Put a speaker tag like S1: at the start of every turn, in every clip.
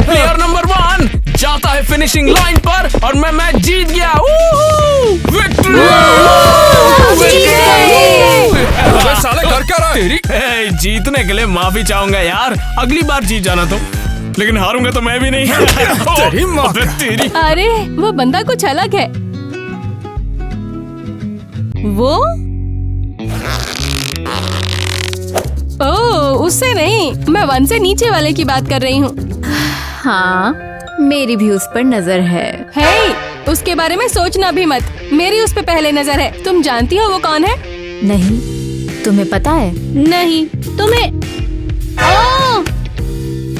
S1: Player number 1 जाता है finishing line पर और मैं मैच जीत गया। विक्ट्री!
S2: साले कर क्या रहा
S1: है? जीतने के लिए माफी चाहूंगा यार, अगली बार जीत जाना तो, लेकिन हारूंगा तो मैं भी नहीं।
S2: तेरी माँ का।
S1: तेरी।
S3: अरे वो बंदा कुछ अलग है। वो ओह उससे नहीं, मैं 1 से नीचे वाले की बात कर रही हूँ।
S4: हाँ मेरी भी उस पर नजर है।
S3: हे, उसके बारे में सोचना भी मत, मेरी उस पे पहले नजर है। तुम जानती हो वो कौन है?
S4: नहीं, तुम्हें पता है?
S3: नहीं तुम्हें। ओह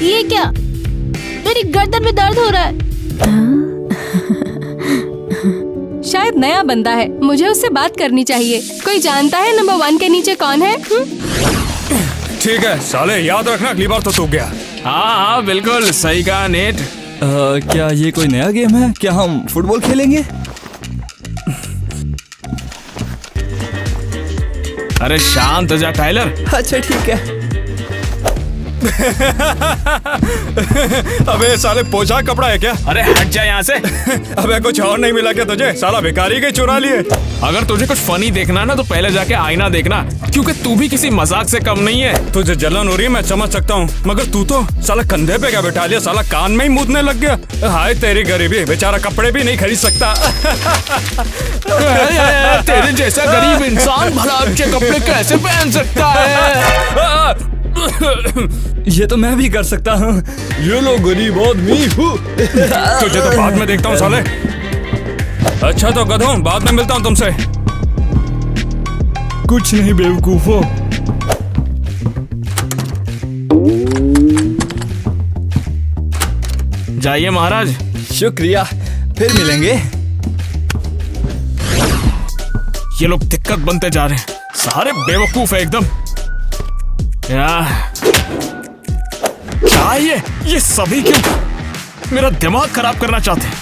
S3: ये क्या, मेरी गर्दन में दर्द हो रहा है। शायद नया बंदा है, मुझे उससे बात करनी चाहिए। कोई जानता है नंबर 1 के नीचे कौन है?
S2: ठीक है साले, याद रखना अगली बार तो तू गया।
S1: हाँ बिल्कुल सही कहा नेट।
S5: क्या ये कोई नया गेम है? क्या हम फुटबॉल खेलेंगे?
S1: अरे शांत हो जा टाइलर।
S5: अच्छा ठीक है।
S2: अबे साले पोशाक कपड़ा है क्या?
S1: अरे हट जा यहाँ से।
S2: अबे कुछ और नहीं मिला क्या तुझे? साला भिखारी के चुरा लिए।
S1: अगर तुझे कुछ फनी देखना ना तो पहले जाके आईना देखना, क्योंकि तू भी किसी मजाक से कम नहीं है।
S2: तुझे जलन हो रही है मैं समझ सकता हूँ, मगर तू तो साला कंधे पे क्या बैठा लिया? साला कान में ही मूदने लग गया। हाय तेरी गरीबी, बेचारा कपड़े भी नहीं खरीद सकता।
S1: तेरे जैसा गरीब इंसान भला अच्छे कपड़े कैसे पहन सकता है?
S5: ये तो मैं भी कर सकता हूँ। ये लो गरीब आदमी हूँ।
S2: तुझे तो बाद में देखता हूँ साले। अच्छा तो गधों, बाद में मिलता हूँ तुमसे।
S5: कुछ नहीं बेवकूफो।
S1: जाइए महाराज।
S5: शुक्रिया, फिर मिलेंगे।
S1: ये लोग दिक्कत बनते जा रहे हैं, सारे बेवकूफ है एकदम। क्या ये सभी क्यों मेरा दिमाग खराब करना चाहते हैं?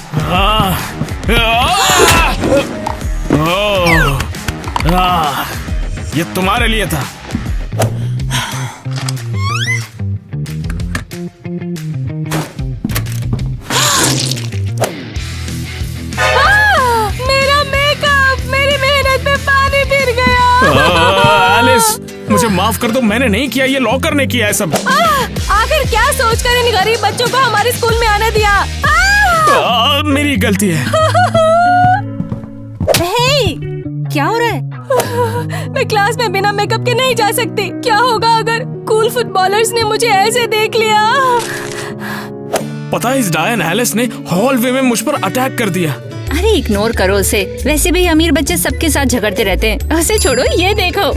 S1: ये तुम्हारे लिए था।
S3: मेरा मेकअप, मेरी मेहनत में पानी फिर गया।
S1: एलिस मुझे माफ कर दो, मैंने नहीं किया, ये लॉकर ने किया है सब।
S3: आखिर क्या सोचकर इन गरीब बच्चों को हमारे स्कूल में आने दिया?
S1: मेरी गलती है।
S3: हे, क्या हो रहा है? मैं क्लास में बिना मेकअप के नहीं जा सकती। क्या होगा अगर कूल फुटबॉलर्स ने मुझे ऐसे देख लिया?
S1: पता है इस डायन एलिस ने हॉलवे में मुझ पर अटैक कर दिया।
S4: अरे इग्नोर करो उसे, वैसे भी अमीर बच्चे सबके साथ झगड़ते रहते हैं। उसे छोड़ो, ये देखो।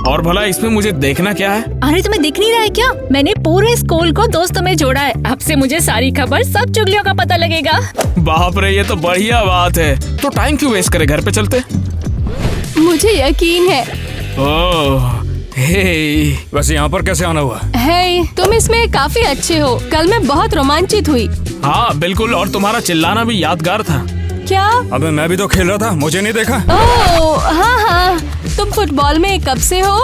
S1: और भला इसमें मुझे देखना क्या है?
S4: अरे तुम्हें दिख नहीं रहा है क्या? मैंने पूरे स्कूल को दोस्तों में जोड़ा है। अब से मुझे सारी खबर, सब चुगलियों का पता लगेगा।
S1: बाप रे, ये तो बढ़िया बात है। तो टाइम क्यों वेस्ट करे, घर पे चलते।
S3: मुझे यकीन है।
S1: ओह हे,
S2: वैसे यहाँ पर कैसे आना हुआ?
S3: हे, तुम इसमें काफी अच्छे हो। कल मैं बहुत रोमांचित हुई।
S1: हाँ बिल्कुल, और तुम्हारा चिल्लाना भी यादगार था।
S3: क्या?
S2: अबे मैं भी तो खेल रहा था, मुझे नहीं देखा?
S3: ओह हाँ, तुम फुटबॉल में कब से हो?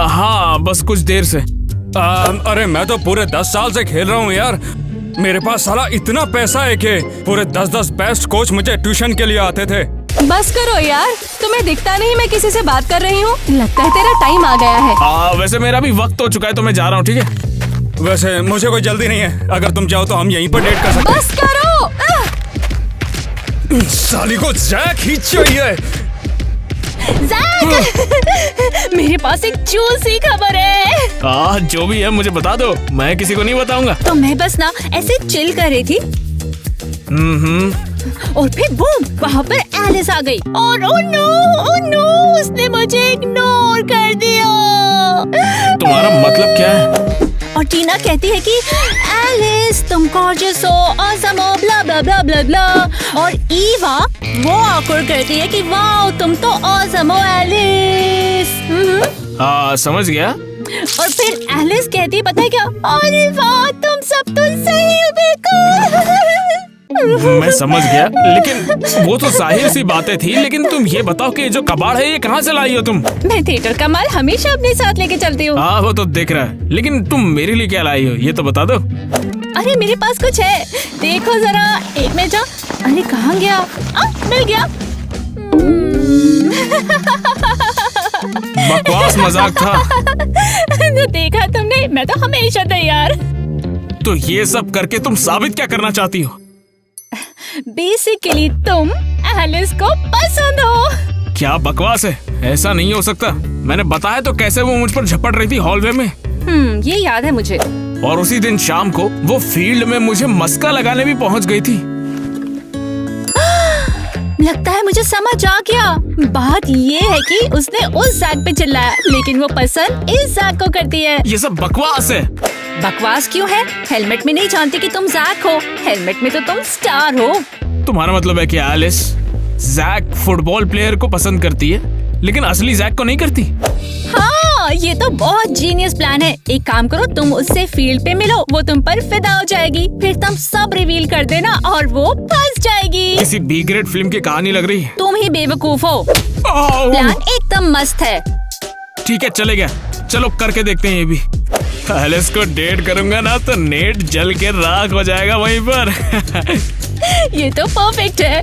S1: हाँ बस कुछ देर से।
S2: अरे मैं तो पूरे 10 साल से खेल रहा हूँ यार। मेरे पास साला इतना पैसा है कि पूरे 10 बेस्ट कोच मुझे ट्यूशन के लिए आते थे।
S3: बस करो यार, तुम्हें दिखता नहीं मैं किसी से बात कर रही हूँ? लगता है तेरा टाइम आ गया है।
S1: वैसे मेरा भी वक्त हो चुका है, तो मैं जा रहा हूँ। ठीक है,
S2: वैसे मुझे कोई जल्दी नहीं है, अगर तुम चाहो तो हम यहीं पर डेट कर सकते हैं।
S3: बस करो।
S2: साली को जैक ही चाहिए।
S4: जैक! मेरे पास एक जूसी खबर है।
S1: जो भी है मुझे बता दो, मैं किसी को नहीं बताऊंगा।
S4: तो मैं बस ना ऐसे चिल कर रही थी और फिर बूम, वहाँ पर एलिस आ गई और ओ नो, उसने मुझे इग्नोर कर दिया।
S1: तुम्हारा मतलब क्या है?
S4: और टीना कहती है कि एलिस तुम गॉर्जियस हो, ऑसम हो, ब्ला ब्ला ब्ला ब्ला ब्ला। और ईवा वो ऑकवर्ड करती है कि वाओ तुम तो ऑसम हो एलिस।
S1: समझ गया।
S4: और फिर एलिस कहती है पता है क्या? अरे वाह तुम सब तो सही हो बिल्कुल।
S1: मैं समझ गया, लेकिन वो तो जाहिर सी बातें थी। लेकिन तुम ये बताओ कि जो कबाड़ है ये कहाँ से लाई हो तुम?
S4: मैं थिएटर का माल हमेशा अपने साथ लेके चलती हूँ।
S1: हाँ वो तो दिख रहा है, लेकिन तुम मेरे लिए क्या लाई हो ये तो बता दो।
S4: अरे मेरे पास कुछ है, देखो जरा। एक मिनट। अरे कहाँ गया? मिल गया।
S1: बकवास मजाक था।
S4: तो देखा तुमने, मैं तो हमेशा तैयार।
S1: तो ये सब करके तुम साबित क्या करना चाहती हो?
S4: बेसिकली तुम एलिस को पसंद हो।
S1: क्या बकवास है, ऐसा नहीं हो सकता। मैंने बताया तो कैसे वो मुझ पर झपट रही थी हॉलवे में।
S4: ये याद है मुझे।
S1: और उसी दिन शाम को वो फील्ड में मुझे मस्का लगाने भी पहुंच गई थी।
S4: लगता है मुझे समझ आ गया। बात ये है कि उसने उस जैक पे चिल्लाया, लेकिन वो पसंद इस जैक को करती है।
S1: ये सब बकवास है।
S4: बकवास क्यों है? हेलमेट में नहीं जानती कि तुम जैक हो, हेलमेट में तो तुम स्टार हो।
S1: तुम्हारा मतलब है कि एलिस जैक फुटबॉल प्लेयर को पसंद करती है, लेकिन असली जैक को नहीं करती?
S4: हाँ, ये तो बहुत जीनियस प्लान है। एक काम करो, तुम उससे फील्ड पे मिलो, वो तुम पर फिदा हो जाएगी, फिर तुम सब रिवील कर देना और वो फंस जाएगी।
S1: किसी बी ग्रेड फिल्म की कहानी लग रही है।
S4: तुम ही बेवकूफ हो। प्लान एकदम मस्त है।
S1: ठीक है चलेगा, चलो करके देखते हैं ये भी। एलिस को डेट करूंगा ना तो नेट जल के राख हो जाएगा वहीं पर।
S4: ये तो परफेक्ट है।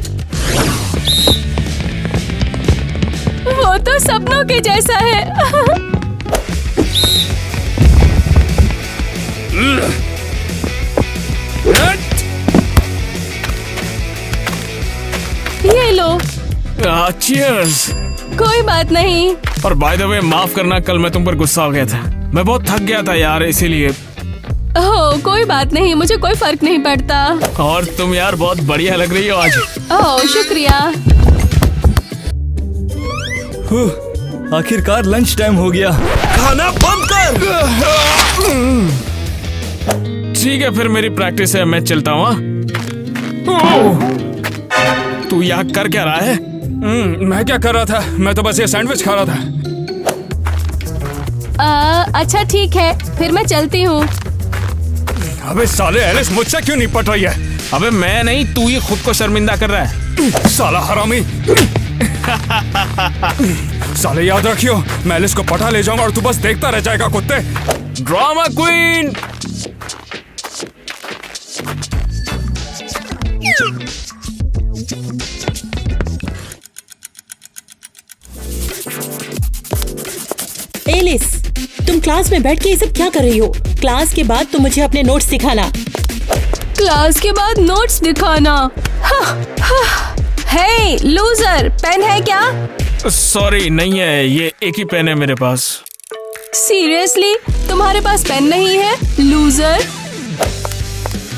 S3: वो तो सपनों के जैसा है। ये लो।
S1: चीयर्स।
S3: कोई बात नहीं।
S1: और बाय द वे माफ करना, कल मैं तुम पर गुस्सा हो गया था। मैं बहुत थक गया था यार, इसीलिए।
S3: ओह कोई बात नहीं, मुझे कोई फर्क नहीं पड़ता।
S1: और तुम यार बहुत बढ़िया लग रही हो आज।
S3: ओह शुक्रिया।
S5: आखिरकार लंच टाइम हो गया।
S1: खाना बंद कर। ठीक है फिर मेरी प्रैक्टिस है, मैं चलता हूँ। तू यहाँ कर क्या रहा है?
S2: मैं क्या कर रहा था? मैं तो बस ये सैंडविच खा रहा था।
S3: अच्छा ठीक है, फिर मैं चलती हूँ।
S2: अबे साले एलिस मुझसे क्यों निपट रही है?
S1: अबे मैं नहीं, तू ही खुद को शर्मिंदा कर रहा है।
S2: साला हरामी। साले याद रखियो, मैं एलिस को पटा ले जाऊंगा और तू बस देखता रह जाएगा कुत्ते।
S1: Drama queen.
S6: एलिस, तुम क्लास में बैठ के ये सब क्या कर रही हो? क्लास के बाद तुम मुझे अपने नोट्स दिखाना।
S3: क्लास के बाद नोट्स दिखाना? हे लूजर, पेन है क्या?
S1: सॉरी नहीं है, ये एक ही पेन है मेरे पास।
S3: सीरियसली तुम्हारे पास पेन नहीं है लूजर?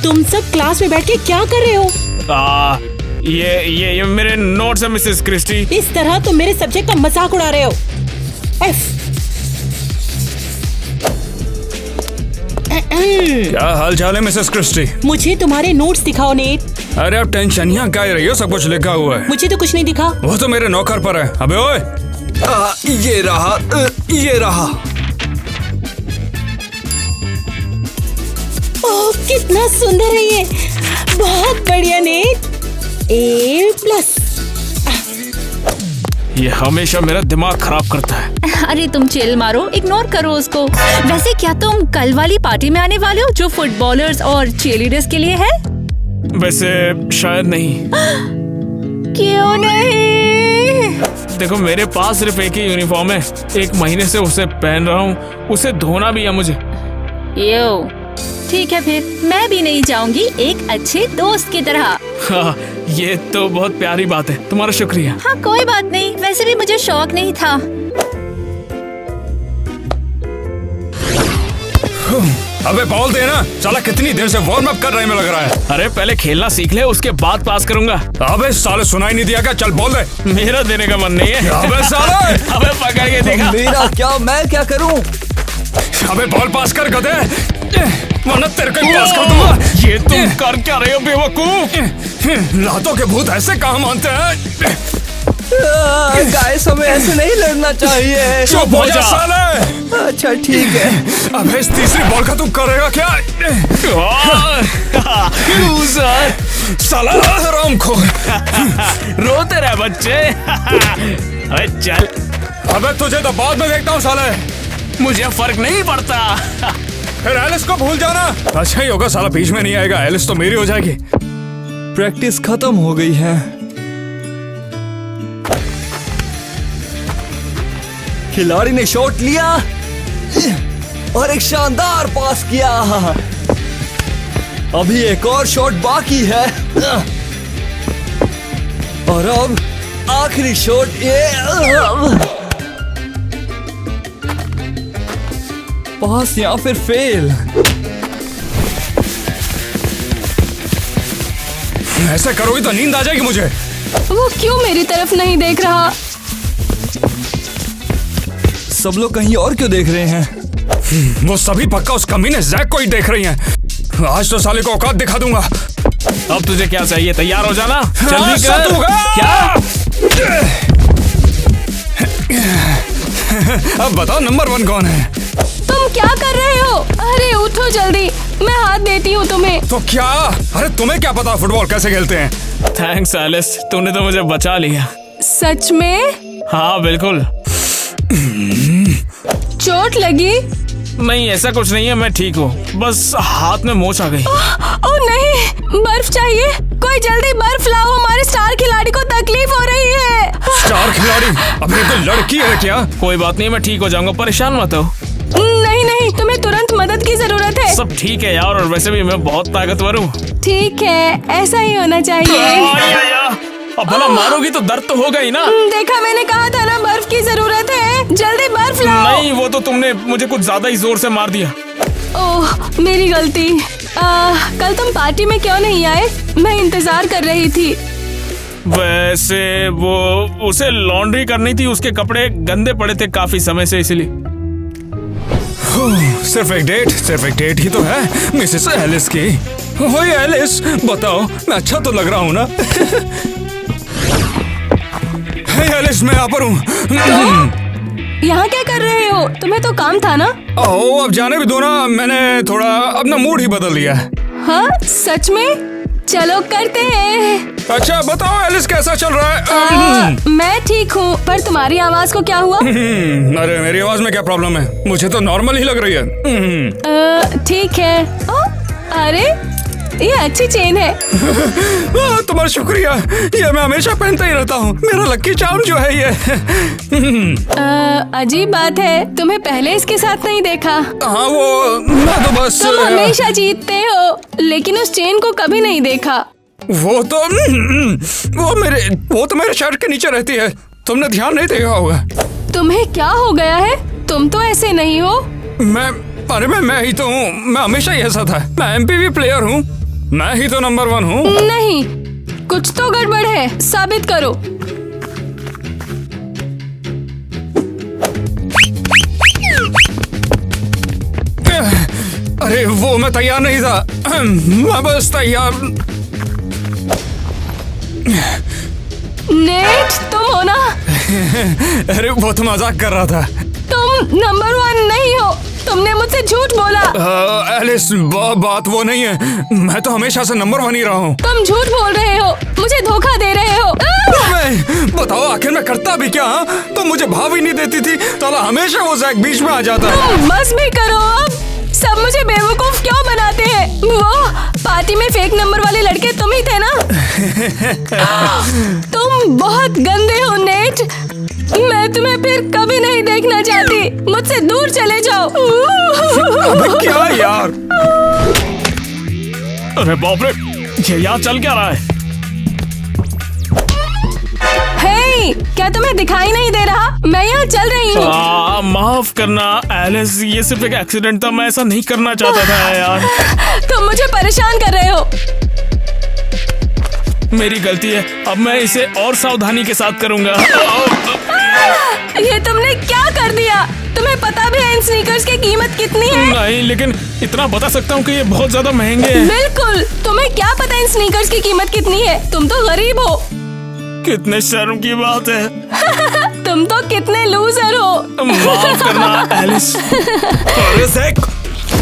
S6: तुम सब क्लास में बैठ के क्या कर रहे हो?
S1: ये मेरे नोट्स है मिसेस क्रिस्टी।
S6: इस तरह तुम मेरे सब्जेक्ट का मजाक उड़ा रहे हो। एफ।
S2: क्या हाल चाल है मिसेस क्रिस्टी?
S6: मुझे तुम्हारे नोट्स दिखाओ नेट।
S2: अरे अब टेंशन यहाँ क्या रही हो, सब कुछ लिखा हुआ है।
S6: मुझे तो कुछ नहीं दिखा।
S2: वो तो मेरे नौकर पर है। अबे ओए।
S5: ये रहा।
S6: ओह कितना सुंदर है ये, बहुत बढ़िया नेट। A+।
S1: ये हमेशा मेरा दिमाग खराब करता है।
S4: अरे तुम चिल मारो, इग्नोर करो उसको। वैसे क्या तुम कल वाली पार्टी में आने वाले हो जो फुटबॉलर्स और चीयरलीडर्स के लिए है?
S1: वैसे शायद नहीं।
S4: क्यों नहीं?
S1: देखो मेरे पास सिर्फ एक ही यूनिफॉर्म है, 1 महीने से उसे पहन रहा हूँ, उसे धोना भी है मुझे।
S4: यो ठीक है, फिर मैं भी नहीं जाऊंगी, एक अच्छे दोस्त की तरह।
S1: हाँ, ये तो बहुत प्यारी बात है, तुम्हारा शुक्रिया।
S4: हाँ कोई बात नहीं, वैसे भी मुझे शौक नहीं था।
S2: अबे बॉल देना। साला कितनी देर से वार्म अप कर रहे में लग रहा है।
S1: अरे पहले खेलना सीख ले, उसके बाद पास करूंगा।
S2: अबे साले सुनाई नहीं दिया क्या? चल बॉल दे।
S1: मेरा देने का मन नहीं है।
S2: अबे साले।
S1: अबे पकड़ के देखा।
S5: मेरा क्या, मैं क्या करूं?
S2: अबे बॉल पास कर गधे, वरना तेरे को ही पास कर दूंगा।
S1: ये तुम कर क्या रहे हो बेवकूफ?
S2: लातों के भूत ऐसे कहाँ मानते हैं?
S5: गाइस हमें ऐसे नहीं लड़ना चाहिए।
S2: चुप हो जा साले।
S5: अच्छा ठीक है।
S2: अबे इस तीसरी बॉल का तू करेगा क्या?
S1: लूजर।
S2: साला हरामखोर।
S1: रोते रहे बच्चे। अबे चल,
S2: अबे तुझे तो बाद में देखता हूँ साले।
S1: मुझे फर्क नहीं पड़ता।
S2: फिर एलिस को भूल जाना। अच्छा ही होगा, साला बीच में नहीं आएगा, एलिस तो मेरी हो जाएगी।
S5: प्रैक्टिस खत्म हो गई है। खिलाड़ी ने शॉट लिया और एक शानदार पास किया। अभी एक और शॉट बाकी है और अब आखिरी शॉट। ये पास या फिर फेल।
S2: ऐसे करोगे तो नींद आ जाएगी मुझे।
S3: वो क्यों मेरी तरफ नहीं देख रहा?
S5: सब लोग कहीं और क्यों देख रहे हैं?
S2: वो सभी पक्का उस कमीने जैक को ही देख रही हैं। आज तो साले को औकात दिखा दूंगा।
S1: अब तुझे क्या चाहिए? तैयार हो जाना, जल्दी कर।
S2: सतुगा!
S1: क्या?
S2: अब बताओ नंबर 1 कौन है?
S3: तुम क्या कर रहे हो? अरे उठो जल्दी, मैं हाथ देती हूँ तुम्हें।
S2: तो क्या? अरे तुम्हें क्या पता फुटबॉल कैसे खेलते हैं?
S1: थैंक्स एलिस, तूने तो मुझे बचा लिया।
S3: सच में?
S1: हाँ बिल्कुल।
S3: चोट लगी?
S1: नहीं ऐसा कुछ नहीं है, मैं ठीक हूँ, बस हाथ में मोच आ गई।
S3: ओह नहीं, बर्फ चाहिए। कोई जल्दी बर्फ लाओ, हमारे स्टार खिलाड़ी को तकलीफ हो रही है।
S2: स्टार खिलाड़ी? अब ये तो लड़की है क्या?
S1: कोई बात नहीं, मैं ठीक हो जाऊंगा, परेशान मत हो।
S3: नहीं नहीं, तुम्हें तुरंत मदद की जरूरत है।
S1: सब ठीक है यार, और वैसे भी मैं बहुत ताकतवर हूँ।
S3: ठीक है, ऐसा ही होना चाहिए।
S1: अब भला मारोगी तो दर्द तो होगा ही ना।
S3: देखा, मैंने कहा था ना बर्फ की जरूरत है। जल्दी बर्फ लाओ।
S1: नहीं, वो तो तुमने मुझे कुछ ज्यादा ही जोर से मार दिया।
S3: ओह मेरी गलती। कल तुम पार्टी में क्यों नहीं आए? मैं इंतजार कर रही थी।
S1: वैसे वो उसे लॉन्ड्री करनी थी, उसके कपड़े गंदे पड़े थे काफी समय से, इसलिए।
S2: सिर्फ एक डेट ही तो है मिसेस एलिस की। ओए एलिस, बताओ मैं अच्छा तो लग रहा हूँ ना? हे एलिस, मैं यहाँ पर हूँ।
S3: यहाँ क्या कर रहे हो? तुम्हें तो काम था ना।
S2: ओह, अब जाने भी दो ना, मैंने थोड़ा अपना मूड ही बदल लिया है।
S3: हाँ सच में? चलो करते हैं।
S2: अच्छा बताओ एलिस, कैसा चल रहा है?
S3: मैं ठीक हूँ, पर तुम्हारी आवाज को क्या हुआ?
S2: अरे मेरी आवाज में क्या प्रॉब्लम है? मुझे तो नॉर्मल ही लग रही है।
S3: ठीक है। अरे ये अच्छी चेन है।
S2: तुम्हारा शुक्रिया, ये मैं हमेशा पहनता ही रहता हूँ। मेरा लक्की चार्म जो है ये।
S3: अजीब बात है, तुम्हें पहले इसके साथ नहीं देखा।
S2: हाँ वो मैं तो बस
S3: तुम हमेशा जीतते हो, लेकिन उस चेन को कभी नहीं देखा।
S2: वो तो मेरे शर्ट के नीचे रहती है, तुमने ध्यान नहीं देखा होगा।
S3: तुम्हें क्या हो गया है? तुम तो ऐसे नहीं हो।
S2: मैं ही तो हूँ, मैं हमेशा ही ऐसा था। मैं एमपीवी प्लेयर हूँ, मैं ही तो नंबर 1 हूँ।
S3: नहीं, कुछ तो गड़बड़ है, साबित करो।
S2: अरे वो मैं तैयार नहीं था, मैं बस तैयार।
S3: नेट, तुम हो ना?
S2: अरे वो तो मजाक कर रहा था।
S3: तुम नंबर 1 नहीं हो, तुमने मुझसे झूठ बोला।
S2: एलिस, बात वो नहीं है, मैं तो हमेशा से नंबर 1 ही रहा हूँ।
S3: तुम झूठ बोल रहे हो, मुझे धोखा दे रहे हो।
S2: बताओ आखिर मैं करता भी क्या? तो मुझे भाव ही नहीं देती थी, साला हमेशा वो जैक बीच में आ जाता है।
S3: तुम बस भी करो अब, सब मुझे बेवकूफ क्यों बनाते हैं? वो पार्टी में फेक नंबर वाले लड़के तुम ही थे ना? तुम बहुत गंदे हो नेट, मैं तुम्हें फिर कभी नहीं देखना चाहती, मुझसे दूर चले जाओ।
S2: अबे क्या यार?
S1: अरे बाप रे, ये यहाँ चल क्या रहा है?
S3: हे, क्या तुम्हें दिखाई नहीं दे रहा? मैं यहाँ चल रही हूँ।
S1: माफ करना एलिस, ये सिर्फ एक एक्सीडेंट था, मैं ऐसा नहीं करना चाहता था यार।
S3: तुम मुझे परेशान कर रहे हो।
S1: मेरी गलती है, अब मैं इसे और सावधानी के साथ करूंगा।
S3: ये तुमने क्या कर दिया? तुम्हें पता भी है इन स्नीकर्स की कीमत कितनी है?
S1: नहीं, लेकिन इतना बता सकता हूँ कि ये बहुत ज्यादा महंगे हैं।
S3: बिल्कुल, तुम्हें क्या पता इन स्नीकर्स की कीमत कितनी है? तुम तो गरीब हो।
S1: कितने शर्म की बात है।
S3: तुम तो कितने लूजर हो।
S1: माफ करना एलिस। अरे जैक,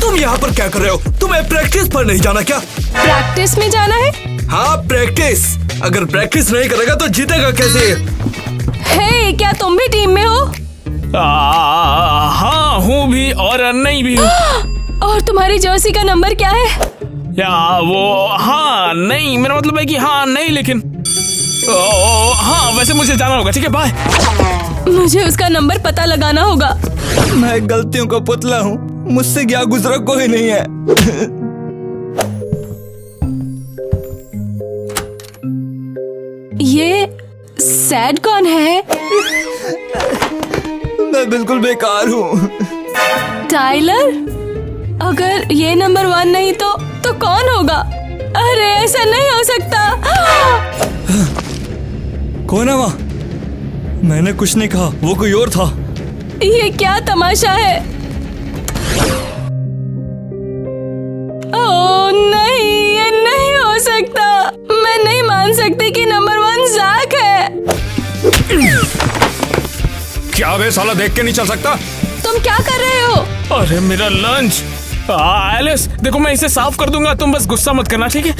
S5: तुम यहाँ पर क्या कर रहे हो? तुम्हें प्रैक्टिस पर नहीं जाना क्या?
S3: प्रैक्टिस में जाना है?
S5: हाँ प्रैक्टिस। अगर प्रैक्टिस नहीं करेगा तो जीतेगा कैसे?
S3: हे, क्या तुम भी टीम में हो?
S1: हाँ हूँ भी और नहीं भी हूँ।
S3: और तुम्हारी जर्सी का नंबर क्या है?
S1: या वो हाँ नहीं, मेरा मतलब है कि हाँ नहीं, लेकिन हाँ वैसे मुझे जाना होगा। ठीक है बाय।
S3: मुझे उसका नंबर पता लगाना होगा।
S5: मैं गलतियों का पुतला हूँ, मुझसे क्या गुजरा कोई नहीं है।
S3: ये सैड कौन है?
S5: मैं बिल्कुल बेकार हूँ।
S3: टाइलर? अगर ये नंबर 1 नहीं तो कौन होगा? अरे ऐसा नहीं हो सकता।
S5: कौन है वहाँ? मैंने कुछ नहीं कहा, वो कोई और था।
S3: ये क्या तमाशा है? ओह नहीं, ये नहीं हो सकता। मैं नहीं मान सकती कि नंबर 1 जैक है।
S2: क्या बे साला, देख के नहीं चल सकता?
S3: तुम क्या कर रहे हो?
S1: अरे मेरा लंच। एलिस देखो, मैं इसे साफ कर दूंगा, तुम बस गुस्सा मत करना, ठीक है?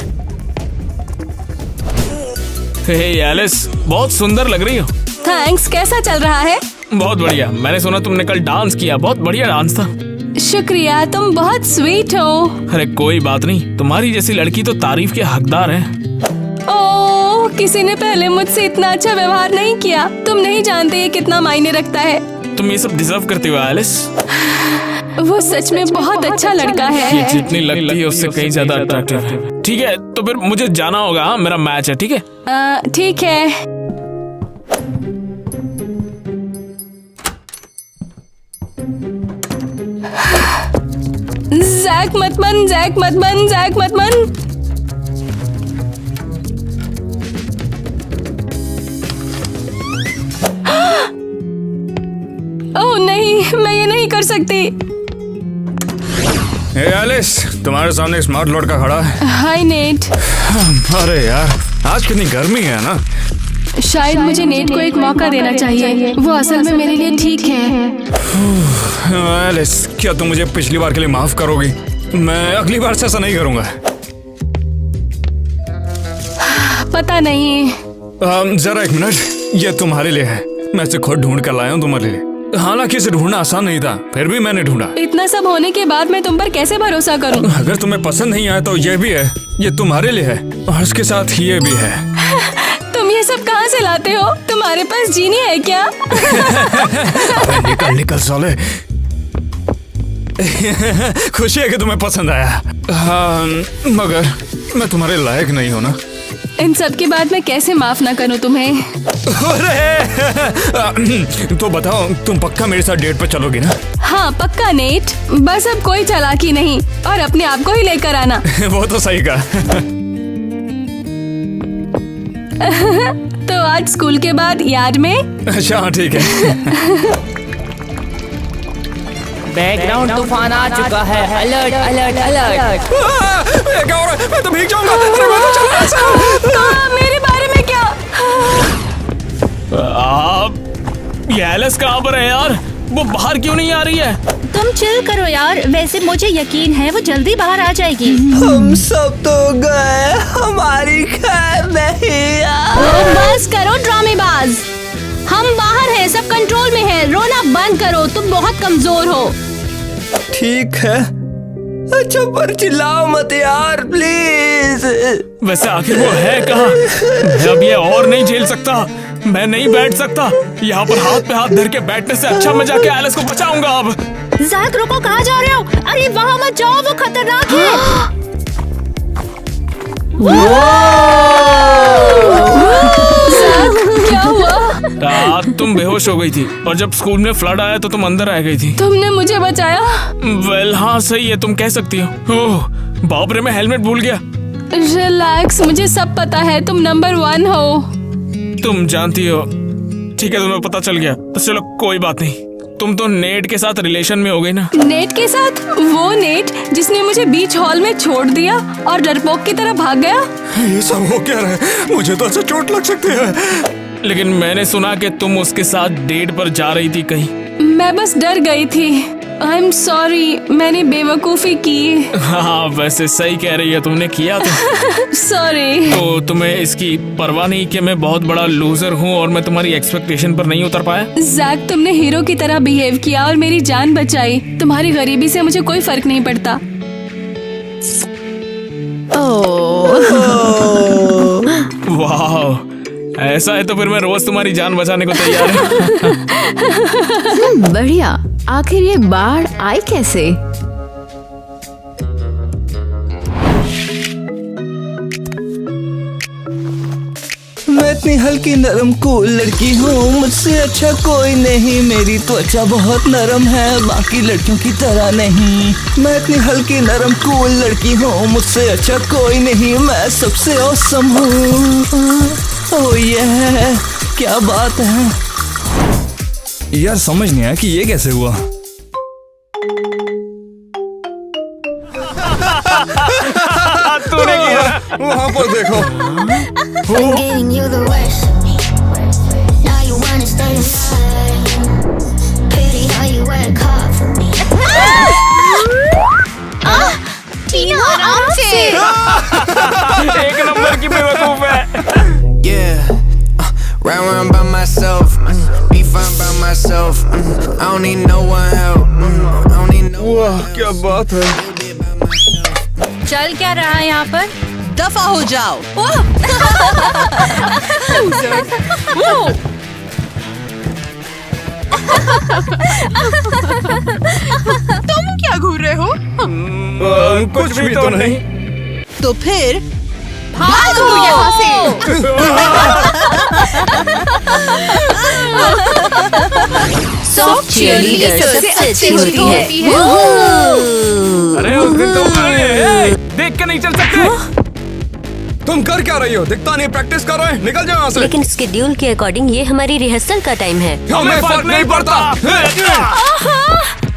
S1: हे एलिस, बहुत सुंदर लग रही हो।
S3: थैंक्स। कैसा चल रहा है?
S1: बहुत बढ़िया। मैंने सुना तुमने कल डांस किया, बहुत बढ़िया डांस था।
S3: शुक्रिया, तुम बहुत स्वीट हो।
S1: अरे कोई बात नहीं, तुम्हारी जैसी लड़की तो तारीफ के हकदार है।
S3: ओह, किसी ने पहले मुझसे इतना अच्छा व्यवहार नहीं किया। तुम नहीं जानते ये कितना मायने रखता है।
S1: तुम ये सब डिजर्व करती हो एलिस।
S3: वो सच में बहुत अच्छा लड़का
S1: ये
S3: है।
S1: जितनी लगती है उससे कहीं ज्यादा अट्रैक्टिव है। ठीक है तो फिर मुझे जाना होगा, हाँ? मेरा मैच है, ठीक है?
S3: ठीक है। जैक मत बन, जैक मत बन, जैक मत बन। ओह नहीं, मैं ये नहीं कर सकती।
S2: हे एलिस, तुम्हारे सामने एक स्मार्ट लड़का खड़ा है।
S3: हाय नेट।
S2: अरे यार, आज कितनी गर्मी है ना।
S3: शायद मुझे नेट को एक मौका देना चाहिए। वो असल में मेरे लिए ठीक है।
S2: एलिस, क्या तुम मुझे पिछली बार के लिए माफ करोगी? मैं अगली बार से ऐसा नहीं करूंगा।
S3: पता नहीं।
S2: जरा एक मिनट, ये तुम्हारे लिए है। मैं इसे खुद ढूंढ कर लाया हूँ तुम्हारे लिए। हालांकि इसे ढूंढना आसान नहीं था, फिर भी मैंने ढूंढा।
S3: इतना सब होने के बाद मैं तुम पर कैसे भरोसा करूं?
S2: अगर तुम्हें पसंद नहीं आया तो ये भी है, ये तुम्हारे लिए है, और इसके साथ ये भी है।
S3: तुम ये सब कहाँ से लाते हो? तुम्हारे पास जीनी है क्या?
S2: निकल निकल साले। खुशी है कि तुम्हें पसंद आया। हाँ, मगर मैं तुम्हारे लायक नहीं हूँ ना।
S3: इन सब के बाद मैं कैसे माफ ना करूं तुम्हें?
S2: अरे तो बताओ, तुम पक्का मेरे साथ डेट पर चलोगी ना?
S3: हाँ पक्का नेट, बस अब कोई चालाकी नहीं और अपने आप को ही लेकर आना।
S2: वो तो सही कहा।
S3: तो आज स्कूल के बाद याद में?
S2: अच्छा हाँ, ठीक है।
S7: बैकग्राउंड तूफान आ चुका है। Alert alert alert.
S2: क्या हो रहा है? मैं तो भीग जाऊंगा। अरे मैं तो चला ऐसा।
S3: मेरे बारे में क्या?
S1: ये एलिस कहाँ पर है यार? वो बाहर क्यों नहीं आ रही है?
S4: तुम चिल करो यार, वैसे मुझे यकीन है वो जल्दी बाहर आ जाएगी।
S5: हम सब तो गए, हमारी खैर नहीं।
S4: बस करो ड्रामेबाज, हम बाहर हैं, सब कंट्रोल में है। रोना बंद करो, तुम बहुत कमजोर हो।
S5: ठीक है, अच्छा पर चिल्लाओ मत यार प्लीज।
S1: वैसे आखिर वो है कहाँ? मैं अब ये और नहीं झेल सकता। मैं नहीं बैठ सकता। यहाँ पर हाथ पे हाथ धर के बैठने से अच्छा मैं जाके एलिस को बचाऊंगा अब।
S4: जैक रुको, कहाँ जा रहे हो? अरे वहाँ मत जाओ, वो खतरनाक है।
S3: क्या हुआ?
S1: तुम बेहोश हो गई थी और जब स्कूल में फ्लड आया तो तुम अंदर आ गई थी।
S3: तुमने मुझे बचाया?
S1: वेल हाँ सही है, तुम कह सकती हो। ओह बाप रे, मैं हेलमेट भूल गया।
S3: रिलैक्स, मुझे सब पता है, तुम नंबर 1 हो।
S1: तुम जानती हो। ठीक है, तुम्हें पता चल गया तो चलो कोई बात नहीं। तुम तो नेट के साथ रिलेशन में हो गई ना?
S3: नेट के साथ? वो नेट जिसने मुझे बीच हॉल में छोड़ दिया और डरपोक की तरह भाग गया?
S2: ये सब हो क्या रहा है? मुझे तो ऐसे चोट लग सकती है।
S1: लेकिन मैंने सुना कि तुम उसके साथ डेट पर जा रही थी कहीं।
S3: मैं बस डर गई थी। आई एम सॉरी, मैंने बेवकूफी की।
S1: हाँ वैसे सही कह रही है, तुमने किया तो।
S3: सॉरी।
S1: तो तुम्हें इसकी परवाह नहीं कि मैं बहुत बड़ा लूजर हूँ और मैं तुम्हारी एक्सपेक्टेशन पर नहीं उतर पाया?
S3: जैक, तुमने हीरो की तरह बिहेव किया और मेरी जान बचाई। तुम्हारी गरीबी से मुझे कोई फर्क नहीं पड़ता।
S1: वाह, ऐसा है तो फिर मैं रोज तुम्हारी जान बचाने को तैयार हूँ।
S8: बढ़िया। आखिर ये बाढ़ आई कैसे?
S5: मैं इतनी हल्की नरम कूल लड़की हूँ, मुझसे अच्छा कोई नहीं। मेरी त्वचा बहुत नरम है, बाकी लड़कियों की तरह नहीं। मैं इतनी हल्की नरम कूल लड़की हूँ, मुझसे अच्छा कोई नहीं। मैं सबसे औसम हूँ। ओह ये क्या बात है यार, समझ नहीं आया कि ये कैसे हुआ।
S1: तूने किया।
S5: वहाँ पर देखो।
S9: I'm getting you the worst of me. Now you wanna stay inside. Pity how you work hard for me.
S4: टीना, आराम से।
S1: एक नंबर की बेवकूफ है।
S10: Yeah, round by myself, be fine by myself. I don't need no one help. I don't need no one help.
S5: क्या बात है।
S4: चल क्या रहा है यहाँ पर?
S6: दफा हो जाओ।
S3: तुम क्या घूर रहे हो?
S1: कुछ भी तो नहीं।
S6: तो फिर
S4: भागो यहाँ से।
S8: सॉफ्ट चीयरलीडर सबसे अच्छी होती है।
S1: अरे उस दिन तुम देख के नहीं चल सकते।
S5: तुम कर क्या रही हो? दिखता नहीं, प्रैक्टिस कर रहे हैं। निकल जाओ यहाँ से।
S11: लेकिन शेड्यूल के अकॉर्डिंग ये हमारी रिहर्सल का टाइम है।
S1: हमें फर्क नहीं पड़ता।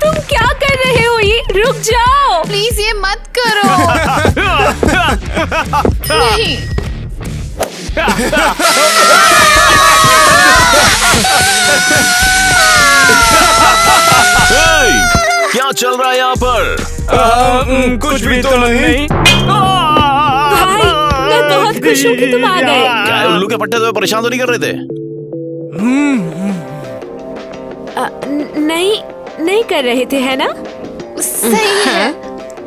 S3: तुम क्या कर रहे हो? ये रुक जाओ
S8: प्लीज ये मत करो। नहीं।
S12: क्या चल रहा है यहाँ पर?
S1: कुछ भी तो नहीं।
S3: भाई, मैं बहुत खुश हूँ कि तुम आ गए।
S12: क्या है, उल्लू के पट्टे तो परेशान तो नहीं कर रहे थे?
S3: नहीं कर रहे थे, है ना?
S8: सही है।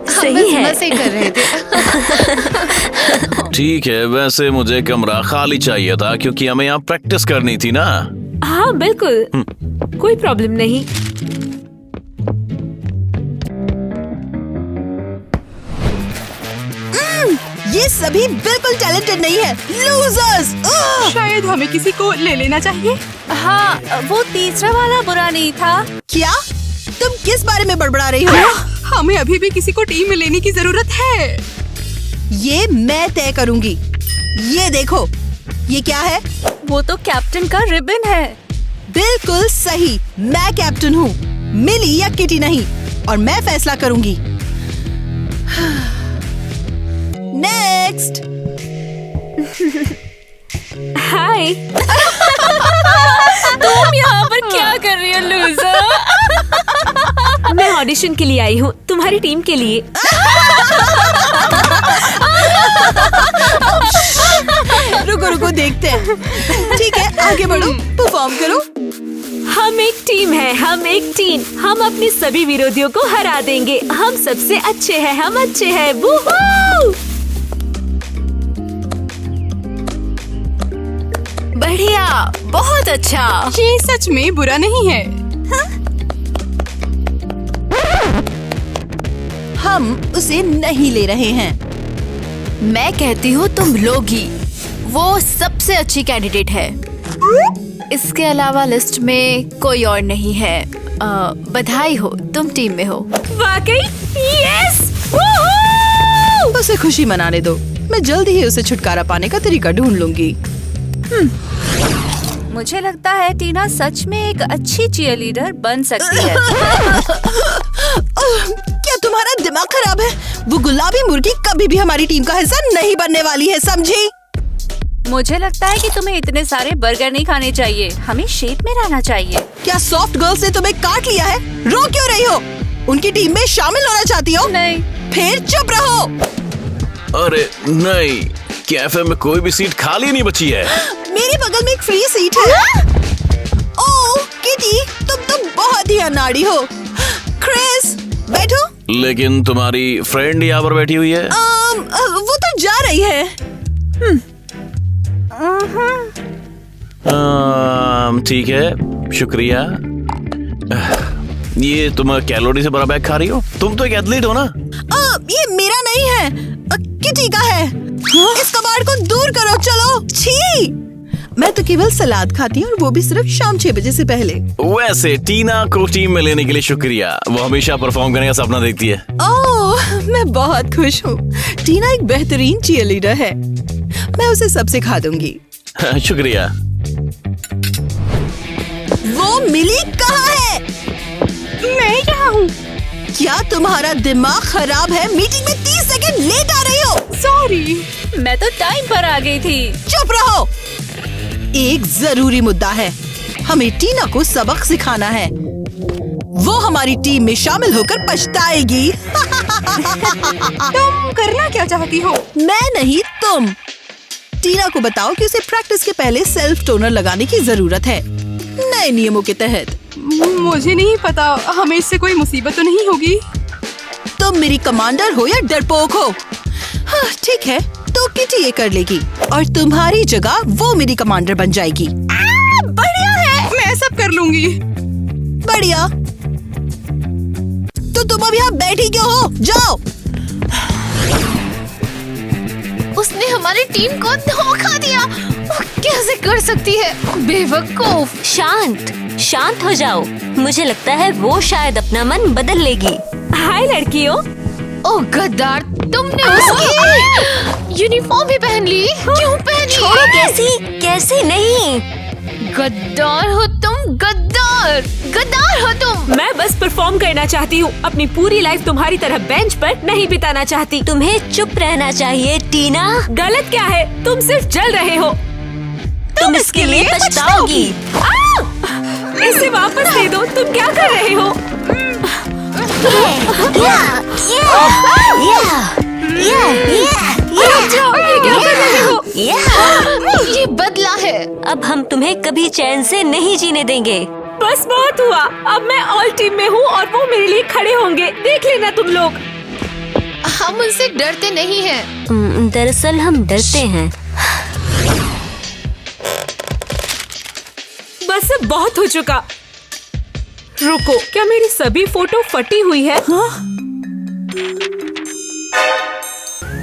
S3: सही है।
S8: मजे कर रहे थे।
S12: ठीक है, वैसे मुझे कमरा खाली चाहिए था क्योंकि हमें यहाँ प्रैक्टिस करनी थी ना।
S3: हाँ बिल्कुल, कोई प्रॉब्लम नहीं।
S6: ये सभी बिल्कुल टैलेंटेड नहीं है, लूजर्स।
S3: शायद हमें किसी को ले लेना चाहिए।
S4: हाँ, वो तीसरा वाला बुरा नहीं था।
S6: क्या? तुम किस बारे में बड़बड़ा रही हो?
S3: हमें अभी भी किसी को टीम में लेने की जरूरत है।
S6: ये मैं तय करूंगी। ये देखो, ये क्या है?
S4: वो तो कैप्टन का रिबन है।
S6: बिल्कुल सही, मैं कैप्टन हूँ, मिली या किटी नहीं, और मैं फैसला करूंगी। नेक्स्ट।
S3: हाय। तुम यहाँ पर क्या कर रही हो लूजर? मैं ऑडिशन के लिए आई हूँ, तुम्हारी टीम के लिए।
S6: रुको रुको, देखते हैं। ठीक है, आगे बढ़ो, परफॉर्म करो।
S3: हम एक टीम है, हम एक टीम। हम अपने सभी विरोधियों को हरा देंगे। हम सबसे अच्छे हैं, हम अच्छे हैं। वूहू!
S8: बढ़िया, बहुत अच्छा।
S3: ये सच में बुरा नहीं है।
S6: हम उसे नहीं ले रहे हैं।
S8: मैं कहती हूँ तुम लोगी। वो सबसे अच्छी कैंडिडेट है। इसके अलावा लिस्ट में कोई और नहीं है। बधाई हो, तुम टीम में हो।
S3: वाकई? यस!
S6: उसे खुशी मनाने दो, मैं जल्द ही उसे छुटकारा पाने का तरीका ढूंढ लूंगी।
S4: मुझे लगता है टीना सच में एक अच्छी चीयरलीडर बन सकती है।
S6: क्या तुम्हारा दिमाग खराब है? वो गुलाबी मुर्गी कभी भी हमारी टीम का हिस्सा नहीं बनने वाली है, समझी?
S4: मुझे लगता है कि तुम्हें इतने सारे बर्गर नहीं खाने चाहिए। हमें शेप में रहना चाहिए।
S6: क्या सॉफ्ट गर्ल्स ने तुम्हें काट लिया है? रो क्यों रही हो? उनकी टीम में शामिल होना चाहती हो?
S3: नहीं।
S6: फिर चुप रहो।
S12: अरे नहीं, कैफे में कोई भी सीट खाली नहीं बची है।
S6: मेरे बगल में एक फ्री सीट है। ओह किटी, तुम तो बहुत ही अनाड़ी हो। क्रिस, बैठो।
S12: लेकिन तुम्हारी फ्रेंड यहाँ पर बैठी हुई है।
S6: वो तो जा रही है।
S12: ठीक है, शुक्रिया। ये तुम कैलोरी से बड़ा बैग खा रही हो? तुम तो एक एथलीट हो ना?
S6: ये मेरा नहीं है, किटी का है। इस कबाड़ को दूर करो, चलो। छी, मैं तो केवल सलाद खाती हूँ और वो भी सिर्फ शाम 6 बजे से पहले।
S12: वैसे टीना को टीम में लेने के लिए शुक्रिया। वो हमेशा परफॉर्म करने का सपना देखती है।
S6: ओह, मैं बहुत खुश हूँ। टीना एक बेहतरीन चीयरलीडर है। मैं उसे सब सिखा दूंगी।
S12: शुक्रिया।
S6: वो मिली कहाँ है?
S3: मैं यहाँ हूँ।
S6: क्या तुम्हारा दिमाग खराब है? मीटिंग में 30 सेकंड लेट आ रही हो।
S3: सॉरी,
S4: मैं तो टाइम पर आ गई थी।
S6: चुप रहो। एक जरूरी मुद्दा है, हमें टीना को सबक सिखाना है। वो हमारी टीम में शामिल होकर पछताएगी।
S3: तुम करना क्या चाहती हो?
S6: मैं नहीं, तुम। टीना को बताओ कि उसे प्रैक्टिस के पहले सेल्फ टोनर लगाने की जरूरत है, नए नियमों के तहत।
S3: मुझे नहीं पता, हमें इससे कोई मुसीबत तो नहीं होगी?
S6: तुम मेरी कमांडर हो या डरपोक हो? हाँ, ठीक है, तो किटी ये कर लेगी और तुम्हारी जगह वो मेरी कमांडर बन जाएगी।
S3: बढ़िया है, मैं सब कर लूंगी।
S6: बढ़िया। तो तुम अब यहाँ बैठी क्यों हो? जाओ।
S8: उसने हमारी टीम को धोखा दिया। वो कैसे कर सकती है? बेवकूफ।
S11: शांत हो जाओ। मुझे लगता है वो शायद अपना मन बदल लेगी।
S3: हाय लड़कियों।
S8: ओह गद्दार, तुमने उसकी यूनिफॉर्म भी पहन ली। क्यों पहनी?
S11: छोड़ो, कैसी नहीं।
S8: गद्दार हो तुम, गद्दार हो तुम।
S3: मैं बस परफॉर्म करना चाहती हूँ, अपनी पूरी लाइफ तुम्हारी तरह बेंच पर नहीं बिताना चाहती।
S11: तुम्हें चुप रहना चाहिए टीना।
S3: गलत क्या है? तुम सिर्फ जल रहे हो।
S11: तुम इसके लिए पछताओगी।
S3: इसे वापस दे दो। तुम क्या कर रहे हो? ये क्या कर रहे हो?
S8: ये बदला है।
S11: अब हम तुम्हें कभी चैन से नहीं जीने देंगे।
S3: बस बहुत हुआ। अब मैं ऑल टीम में हूँ और वो मेरे लिए खड़े होंगे। देख लेना तुम लोग।
S8: हम उनसे डरते नहीं हैं।
S11: दरअसल हम डरते हैं।
S3: बस अब बहुत हो चुका। रुको, क्या मेरी सभी फोटो फटी हुई है?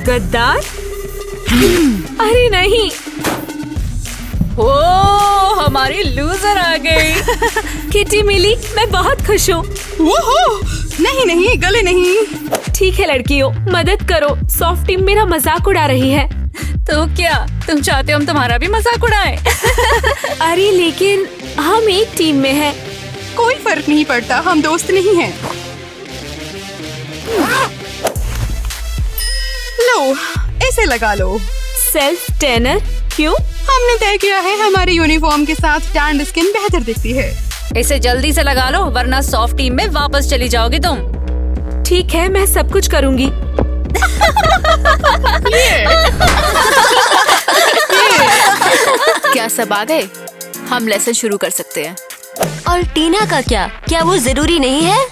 S3: गद्दार? अरे नहीं। ओ, हमारी लूजर आ गई। किटी मिली, मैं बहुत खुश हूँ। नहीं, गले नहीं। ठीक है लड़कियों, मदद करो। सॉफ्ट टीम मेरा मजाक उड़ा रही है।
S4: तो क्या तुम चाहते हो हम तुम्हारा भी मजाक उड़ाएं?
S3: अरे लेकिन हम एक टीम में हैं। कोई फर्क नहीं पड़ता, हम दोस्त नहीं हैं। लो, ऐसे लगा लो। Self tenor? क्यों? हमने तय किया है हमारे यूनिफॉर्म के साथ टैंड स्किन बेहतर दिखती है।
S4: इसे जल्दी से लगा लो, वरना सॉफ्ट टीम में वापस चली जाओगी तुम।
S3: ठीक है, मैं सब कुछ करूँगी।
S8: क्या सब आ गए? हम लेसन शुरू कर सकते हैं।
S11: और टीना का क्या वो जरूरी नहीं है?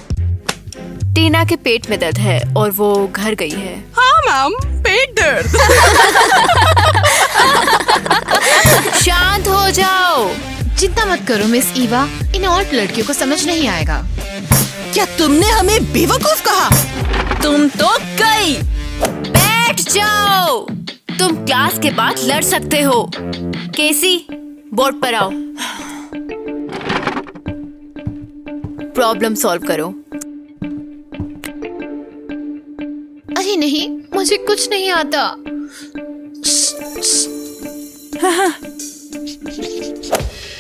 S8: टीना के पेट में दर्द है और वो घर गई है।
S3: हाँ मैम, पेट दर्द।
S8: शांत हो जाओ। चिंता मत करो मिस ईवा, इन और लड़कियों को समझ नहीं आएगा।
S6: क्या तुमने हमें बेवकूफ कहा?
S8: तुम तो गई। बैठ जाओ। तुम क्लास के बाद लड़ सकते हो। केसी, बोर्ड पर आओ। प्रॉब्लम सॉल्व करो। अरे नहीं, मुझे कुछ नहीं आता।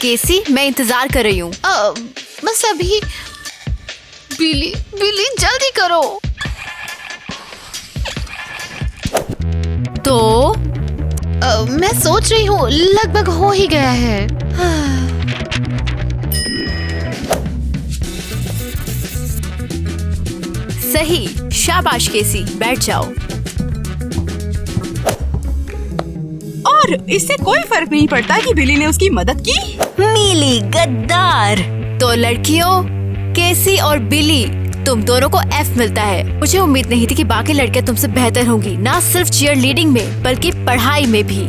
S8: केसी, मैं इंतजार कर रही हूँ। बस अभी। बिली जल्दी करो। तो मैं सोच रही हूँ लगभग हो ही गया है। सही, शाबाश केसी, बैठ जाओ।
S6: और इससे कोई फर्क नहीं पड़ता कि बिली ने उसकी मदद की।
S11: मिली गद्दार।
S8: तो लड़कियों, केसी और बिली, तुम दोनों को F मिलता है। मुझे उम्मीद नहीं थी कि बाकी लड़कियां तुमसे बेहतर होंगी, ना सिर्फ चीयर लीडिंग में बल्कि पढ़ाई में भी।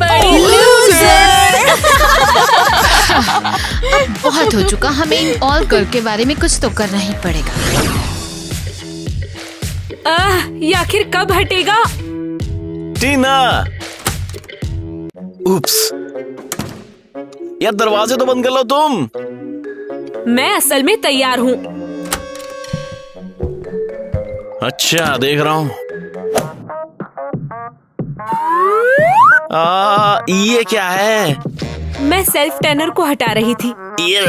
S13: अब बहुत हो चुका, हमें इन ऑल गर्ल के बारे में कुछ तो करना ही पड़ेगा।
S3: ये आखिर कब हटेगा?
S12: टीना, उप्स, यार दरवाजे तो बंद कर लो तुम।
S3: मैं असल में तैयार हूँ।
S12: अच्छा, देख रहा हूँ। ये क्या है?
S3: मैं सेल्फ टर्नर को हटा रही थी।
S12: ये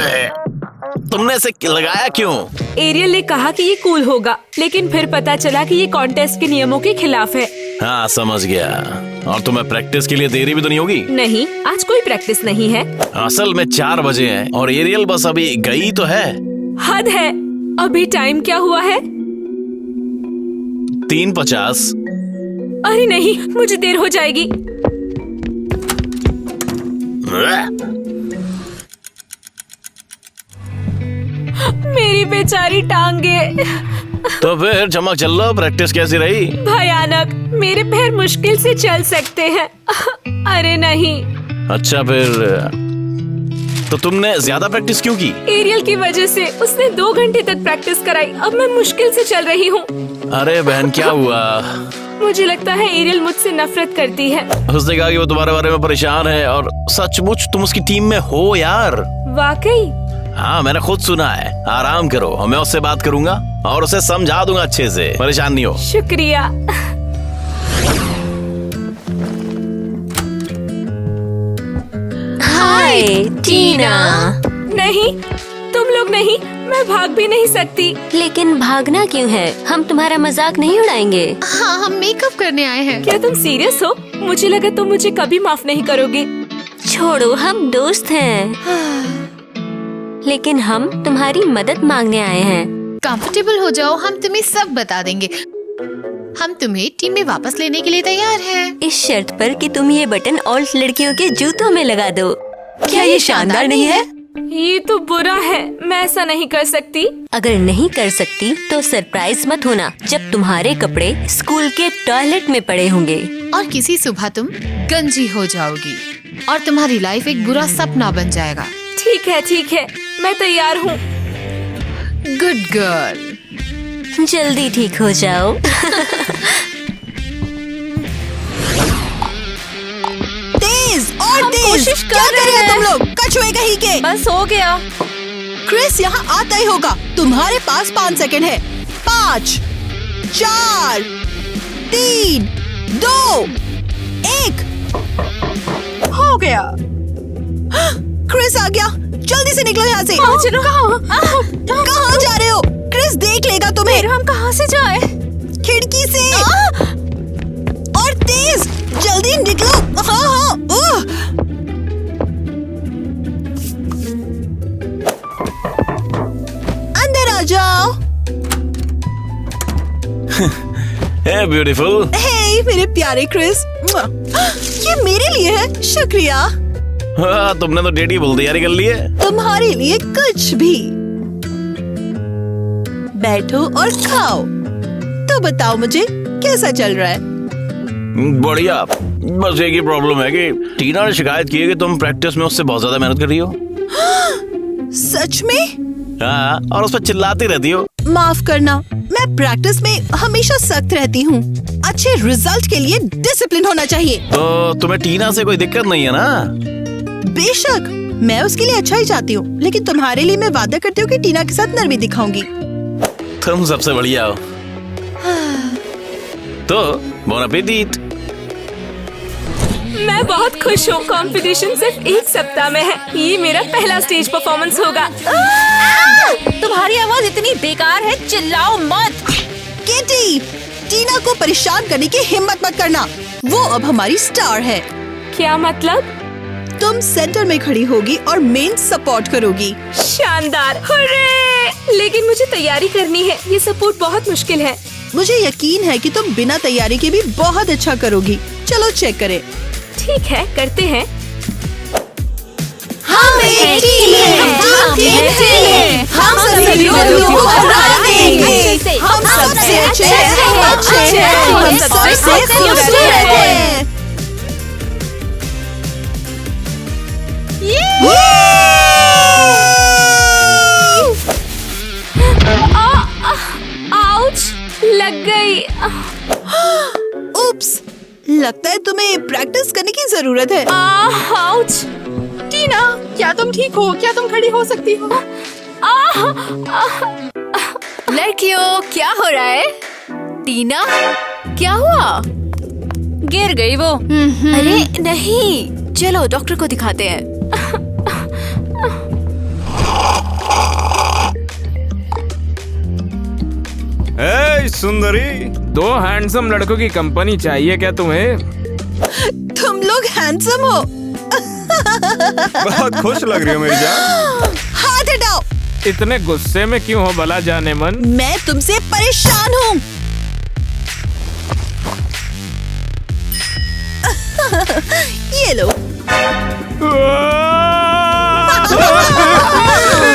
S12: तुमने इसे लगाया क्यों?
S3: एरियल ने कहा कि ये कूल होगा, लेकिन फिर पता चला कि ये कॉन्टेस्ट के नियमों के खिलाफ है।
S12: हाँ, समझ गया। और तुम्हें प्रैक्टिस के लिए देरी भी तो नहीं होगी?
S3: नहीं, आज कोई प्रैक्टिस नहीं है।
S12: असल में 4 बजे है और एरियल बस अभी गई तो है।
S3: हद है। अभी टाइम क्या हुआ है?
S12: 3:50।
S3: अरे नहीं, मुझे देर हो जाएगी। मेरी बेचारी टांगे।
S12: तो फिर चमक चल लो, प्रैक्टिस कैसी रही?
S3: भयानक। मेरे पैर मुश्किल से चल सकते हैं। अरे नहीं।
S12: अच्छा, फिर तो तुमने ज्यादा प्रैक्टिस क्यों की?
S3: एरियल की वजह से। उसने 2 घंटे तक प्रैक्टिस कराई। अब मैं मुश्किल से चल रही हूँ।
S12: अरे बहन, क्या हुआ?
S3: मुझे लगता है एरियल मुझसे नफरत करती है।
S12: उसने कहा कि वो तुम्हारे बारे में परेशान है, और सचमुच तुम उसकी टीम में हो यार।
S3: वाकई?
S12: हाँ, मैंने खुद सुना है। आराम करो, मैं उससे बात करूंगा और उसे समझा दूंगा अच्छे से। परेशान नहीं हो।
S3: शुक्रिया।
S11: हाय टीना।
S3: नहीं, तुम लोग नहीं। मैं भाग भी नहीं सकती।
S11: लेकिन भागना क्यों है? हम तुम्हारा मजाक नहीं उड़ाएंगे।
S13: हाँ, हम मेकअप करने आए हैं।
S3: क्या तुम सीरियस हो? मुझे लगा तुम मुझे कभी माफ नहीं करोगे।
S11: छोड़ो, हम दोस्त हैं। लेकिन हम तुम्हारी मदद मांगने आए हैं।
S13: कंफर्टेबल हो जाओ, हम तुम्हें सब बता देंगे। हम तुम्हें टीम में वापस लेने के लिए तैयार हैं।
S11: इस शर्त पर कि तुम ये बटन और लड़कियों के जूतों में लगा दो। क्या ये शानदार नहीं है?
S3: ये तो बुरा है। मैं ऐसा नहीं कर सकती।
S11: अगर नहीं कर सकती तो सरप्राइज मत होना जब तुम्हारे कपड़े स्कूल के टॉयलेट में पड़े होंगे।
S13: और किसी सुबह तुम गंजी हो जाओगी और तुम्हारी लाइफ एक बुरा सपना बन जाएगा।
S3: ठीक है, ठीक है, मैं तैयार हूँ।
S13: Good girl.
S11: जल्दी ठीक हो जाओ।
S6: तेज और तेज।
S3: कोशिश कर
S6: क्या
S3: रहे
S6: रहे
S3: हैं।
S6: तुम लोग? कछुए कहीं के।
S3: बस हो गया।
S6: क्रिस यहाँ आता ही होगा। तुम्हारे पास 5 सेकंड है। 5, 4, 3, 2, 1। हो गया। क्रिस आ गया। जल्दी से निकलो यहाँ से।
S3: चलो।
S6: कहाँ जा रहे हो? क्रिस देख लेगा तुम्हें।
S3: हम कहाँ से जाए?
S6: खिड़की से। और तेज, जल्दी निकलो। हाँ। अंदर आ जाओ।
S12: हे ब्यूटीफुल।
S6: हे मेरे प्यारे क्रिस। ये मेरे लिए है। शुक्रिया।
S12: हाँ, तुमने तो डेटी बोल तैयारी कर ली है।
S6: तुम्हारे लिए कुछ भी। बैठो और खाओ। तो बताओ मुझे कैसा चल रहा है?
S12: बढ़िया। बस एक ही प्रॉब्लम है कि टीना ने शिकायत की है कि तुम प्रैक्टिस में उससे बहुत ज्यादा मेहनत कर रही हो।
S6: सच में?
S12: हाँ, और उस पर चिल्लाती रहती हो।
S6: माफ करना, मैं प्रैक्टिस में हमेशा सख्त रहती हूँ। अच्छे रिजल्ट के लिए डिसिप्लिन होना चाहिए।
S12: तो तुम्हें टीना से कोई दिक्कत नहीं है ना?
S6: बेशक, मैं उसके लिए अच्छा ही चाहती हूँ, लेकिन तुम्हारे लिए मैं वादा करती हूँ कि टीना के साथ नरमी दिखाऊंगी।
S12: तुम सबसे बढ़िया हो। तो बोन एपेटिट।
S3: मैं बहुत खुश हूँ। कंपटीशन सिर्फ 1 सप्ताह में है। ये मेरा पहला स्टेज परफॉर्मेंस होगा।
S4: तुम्हारी आवाज इतनी बेकार है, चिल्लाओ मत।
S6: केटी, टीना को परेशान करने की हिम्मत मत करना। वो अब हमारी स्टार है।
S3: क्या मतलब?
S6: तुम सेंटर में खड़ी होगी और मेन सपोर्ट करोगी।
S3: शानदार। हुर्रे! लेकिन मुझे तैयारी करनी है। ये सपोर्ट बहुत मुश्किल है।
S6: मुझे यकीन है कि तुम बिना तैयारी के भी बहुत अच्छा करोगी। चलो चेक करें।
S3: ठीक है, करते हैं।
S6: हम एक टीम हैं। हम सभी लोगों को हरा देंगे। हम सबसे अच्छे हैं। हम सबसे खूबसूरत हैं।
S3: आउच, लग गई।
S6: उप्स, लगता है तुम्हें प्रैक्टिस करने की जरूरत है।
S3: आउच।
S13: टीना, क्या तुम ठीक हो? क्या तुम खड़ी हो सकती हो?
S8: लड़कियों, क्या हो रहा है? टीना, क्या हुआ?
S3: गिर गई वो।
S8: अरे नहीं, चलो डॉक्टर को दिखाते हैं।
S1: ए सुंदरी, 2 हैंडसम लड़कों की कंपनी चाहिए क्या तुम्हें?
S6: तुम लोग हैंडसम हो।
S1: बहुत खुश लग रही हो मेरी जान।
S6: हाथ हटाओ।
S1: इतने गुस्से में क्यों हो भला जाने मन?
S6: मैं तुमसे परेशान हूँ। ये लो।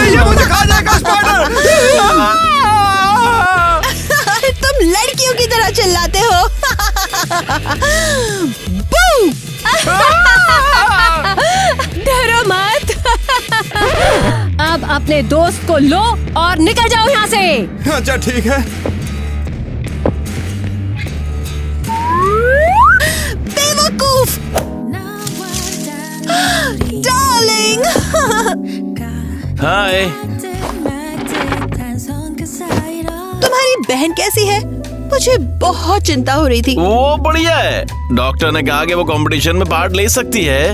S5: ये मुझे खा जाएगा स्पाइडर।
S6: तुम लड़कियों की तरह चिल्लाते हो। बू!
S3: डरो मत। अब अपने दोस्त को लो और निकल जाओ यहाँ से।
S5: अच्छा ठीक है।
S6: बेवकूफ। डार्लिंग।
S12: हाय।
S6: तुम्हारी बहन कैसी है? मुझे बहुत चिंता हो रही थी।
S12: वो बढ़िया है। डॉक्टर ने कहा कि वो कंपटीशन में पार्ट ले सकती है।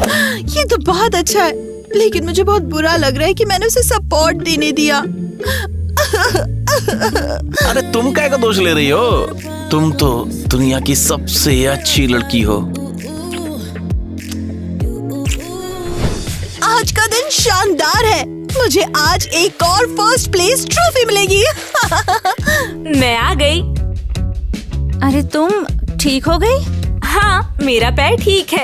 S6: ये तो बहुत अच्छा है, लेकिन मुझे बहुत बुरा लग रहा है कि मैंने उसे सपोर्ट देने दिया।
S12: अरे तुम क्या का दोष ले रही हो? तुम तो दुनिया की सबसे अच्छी लड़की हो।
S6: आज का दिन शानदार है। मुझे आज एक और फर्स्ट प्लेस ट्रॉफी मिलेगी।
S3: मैं आ गई।
S4: अरे तुम ठीक हो गई?
S3: हाँ, मेरा पैर ठीक है।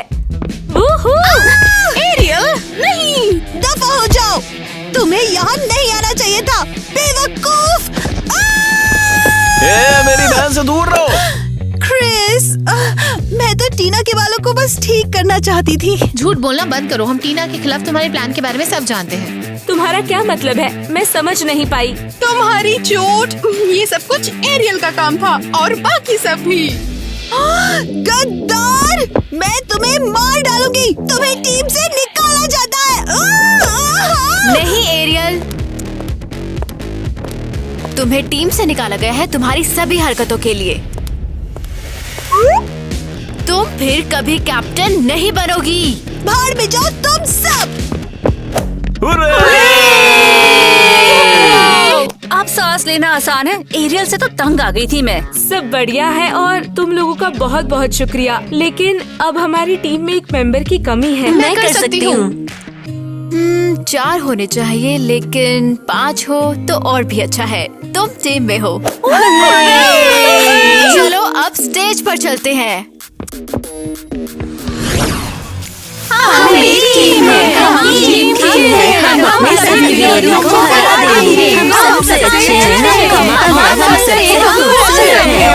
S6: एरियल, नहीं, दफा हो जाओ। तुम्हें यहाँ नहीं आना चाहिए था, बेवकूफ।
S12: मेरी बहन से दूर रहो।
S6: क्रिस, मैं तो टीना के बालों को बस ठीक करना चाहती थी।
S13: झूठ बोलना बंद करो। हम टीना के खिलाफ तुम्हारे प्लान के बारे में सब जानते हैं।
S3: तुम्हारा क्या मतलब है? मैं समझ नहीं पाई।
S6: तुम्हारी चोट, ये सब कुछ एरियल का काम था और बाकी सब भी। गद्दार, मैं तुम्हें मार डालूंगी। तुम्हें टीम से निकाला जाता है।
S8: नहीं एरियल, तुम्हें टीम से निकाला गया है तुम्हारी सभी हरकतों के लिए। तुम फिर कभी कैप्टन नहीं बनोगी।
S6: बाहर में जाओ तुम सब।
S4: अब सांस लेना आसान है। एरियल से तो तंग आ गई थी मैं।
S3: सब बढ़िया है और तुम लोगों का बहुत बहुत शुक्रिया, लेकिन अब हमारी टीम में एक मेंबर की कमी है।
S8: मैं कर सकती हूँ। 4 होने चाहिए, लेकिन 5 हो तो और भी अच्छा है। तुम टीम में हो। चलो अब स्टेज पर चलते हैं।
S4: हमारी टीम है, हम टीम है, हम अपने सहयोगियों को हरा देंगे। हम सबसे अच्छे हैं, हम सबसे खूबसूरत हैं।